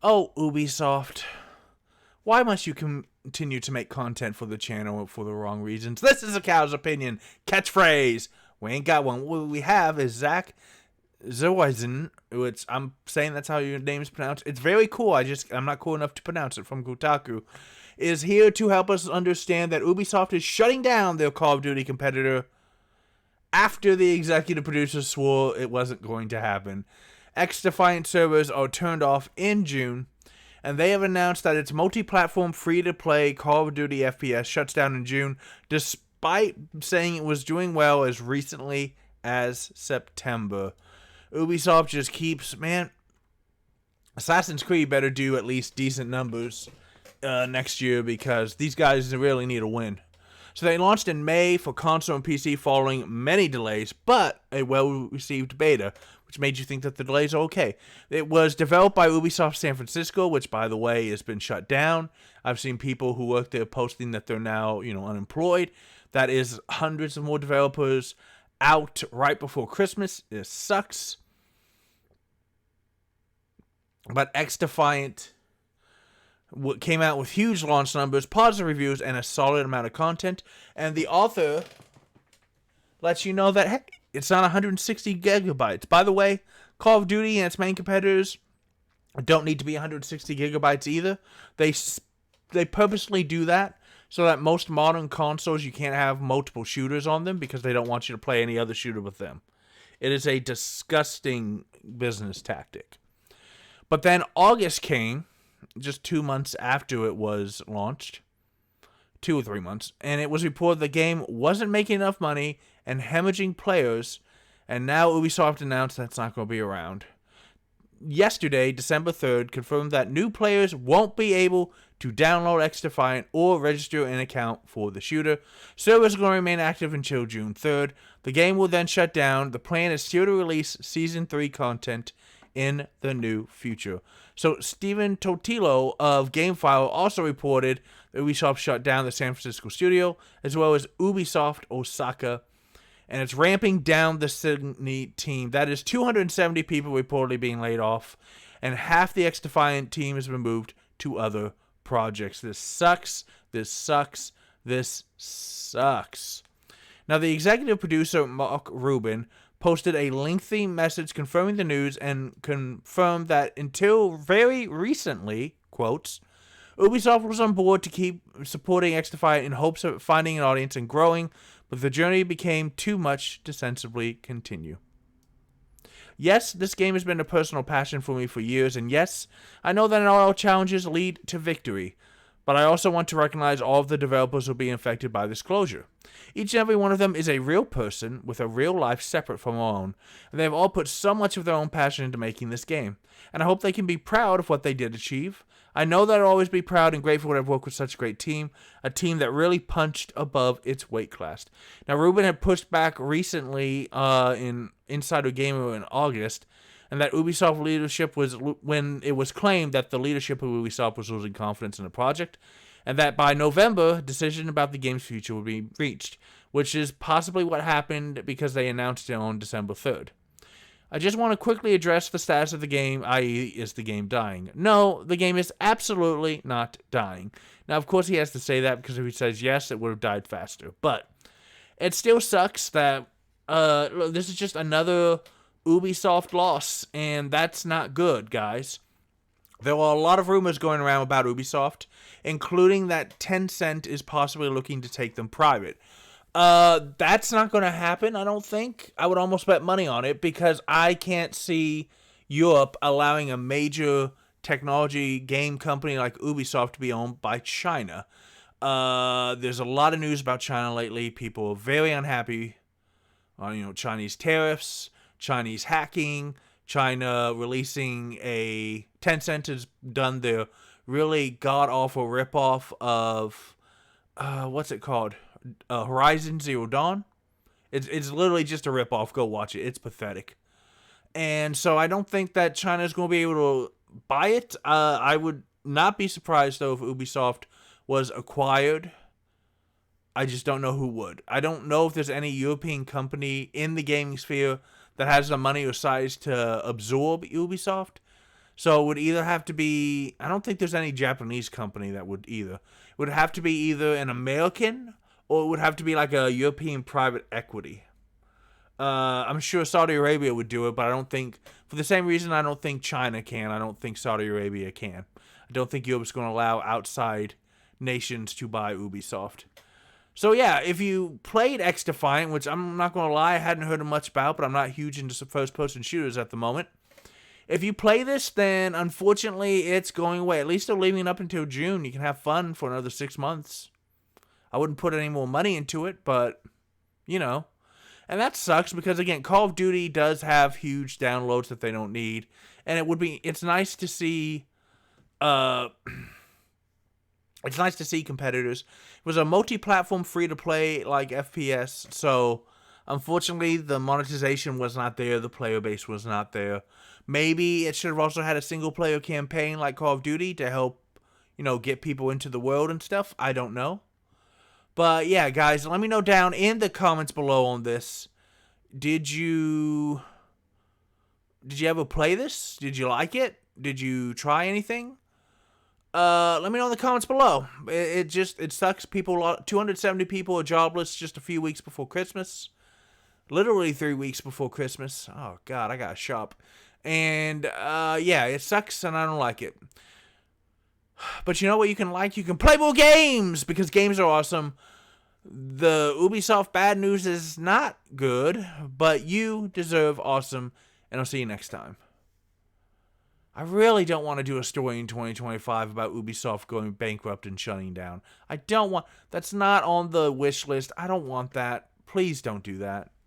Oh, Ubisoft. Why must you continue to make content for the channel for the wrong reasons? This is a cow's opinion. Catchphrase. We ain't got one. What we have is Zach Zerweisen, which I'm saying that's how your name is pronounced. It's very cool. I'm not cool enough to pronounce it, from Kotaku. Is here to help us understand that Ubisoft is shutting down their Call of Duty competitor after the executive producer swore it wasn't going to happen. XDefiant servers are turned off in June, and they have announced that its multi-platform free-to-play Call of Duty FPS shuts down in June, despite saying it was doing well as recently as September. Ubisoft just keeps, man, Assassin's Creed better do at least decent numbers next year, because these guys really need a win. So they launched in May for console and PC following many delays, but a well-received beta, which made you think that the delays are okay. It was developed by Ubisoft San Francisco, which, by the way, has been shut down. I've seen people who work there posting that they're now, unemployed. That is hundreds of more developers out right before Christmas. It sucks. But XDefiant came out with huge launch numbers, positive reviews, and a solid amount of content. And the author lets you know that, hey, it's not 160 gigabytes. By the way, Call of Duty and its main competitors don't need to be 160 gigabytes either. They purposely do that so that most modern consoles, you can't have multiple shooters on them, because they don't want you to play any other shooter with them. It is a disgusting business tactic. But then August came, just 2 months after it was launched, 2 or 3 months, and it was reported the game wasn't making enough money and hemorrhaging players, and now Ubisoft announced that's not going to be around. Yesterday, December 3rd, confirmed that new players won't be able to download XDefiant or register an account for the shooter. Servers are going to remain active until June 3rd. The game will then shut down. The plan is still to release Season 3 content in the new future. So Steven Totilo of GameFile also reported that Ubisoft shut down the San Francisco studio, as well as Ubisoft Osaka, and it's ramping down the Sydney team. That is 270 people reportedly being laid off, and half the XDefiant team has been moved to other projects. This sucks. This sucks. This sucks. Now, the executive producer, Mark Rubin, posted a lengthy message confirming the news and confirmed that until very recently, quotes, Ubisoft was on board to keep supporting XDefiant in hopes of finding an audience and growing, but the journey became too much to sensibly continue. Yes, this game has been a personal passion for me for years, and yes, I know that not all challenges lead to victory, but I also want to recognize all of the developers who will be affected by this closure. Each and every one of them is a real person with a real life separate from our own, and they have all put so much of their own passion into making this game, and I hope they can be proud of what they did achieve. I know that I'll always be proud and grateful to have worked with such a great team, a team that really punched above its weight class. Now, Ruben had pushed back recently in Insider Gamer in August, and that Ubisoft leadership was, when it was claimed that the leadership of Ubisoft was losing confidence in the project, and that by November, a decision about the game's future would be reached, which is possibly what happened because they announced it on December 3rd. I just want to quickly address the status of the game, i.e., is the game dying? No, the game is absolutely not dying. Now, of course, he has to say that, because if he says yes, it would have died faster. But it still sucks that this is just another Ubisoft loss, and that's not good, guys. There are a lot of rumors going around about Ubisoft, including that Tencent is possibly looking to take them private. That's not going to happen, I don't think. I would almost bet money on it, because I can't see Europe allowing a major technology game company like Ubisoft to be owned by China. There's a lot of news about China lately. People are very unhappy on, Chinese tariffs, Chinese hacking, China releasing a... Tencent has done their really god-awful ripoff of... what's it called? Horizon Zero Dawn. It's literally just a ripoff. Go watch it. It's pathetic. And so I don't think that China's going to be able to buy it. I would not be surprised, though, if Ubisoft was acquired. I just don't know who would. I don't know if there's any European company in the gaming sphere that has the money or size to absorb Ubisoft. So it would either have to be, I don't think there's any Japanese company that would either. It would have to be either an American or it would have to be like a European private equity. I'm sure Saudi Arabia would do it, but I don't think, for the same reason I don't think China can, I don't think Saudi Arabia can. I don't think Europe's going to allow outside nations to buy Ubisoft. So yeah, if you played XDefiant, which I'm not going to lie, I hadn't heard much about, but I'm not huge into first-person shooters at the moment. If you play this, then unfortunately it's going away. At least they're leaving it up until June. You can have fun for another 6 months. I wouldn't put any more money into it, but, you know. And that sucks because, again, Call of Duty does have huge downloads that they don't need. And it's nice to see, it's nice to see competitors. It was a multi-platform free-to-play, like, FPS, so unfortunately the monetization was not there, the player base was not there. Maybe it should have also had a single-player campaign like Call of Duty to help, get people into the world and stuff. I don't know. But yeah, guys, let me know down in the comments below on this. Did you ever play this? Did you like it? Did you try anything? Let me know in the comments below. It sucks. 270 people are jobless just a few weeks before Christmas. Literally 3 weeks before Christmas. Oh God, I gotta shop. And yeah, it sucks and I don't like it. But you know what you can like? You can play more games because games are awesome. The Ubisoft bad news is not good, but you deserve awesome, and I'll see you next time. I really don't want to do a story in 2025 about Ubisoft going bankrupt and shutting down. That's not on the wish list. I don't want that. Please don't do that.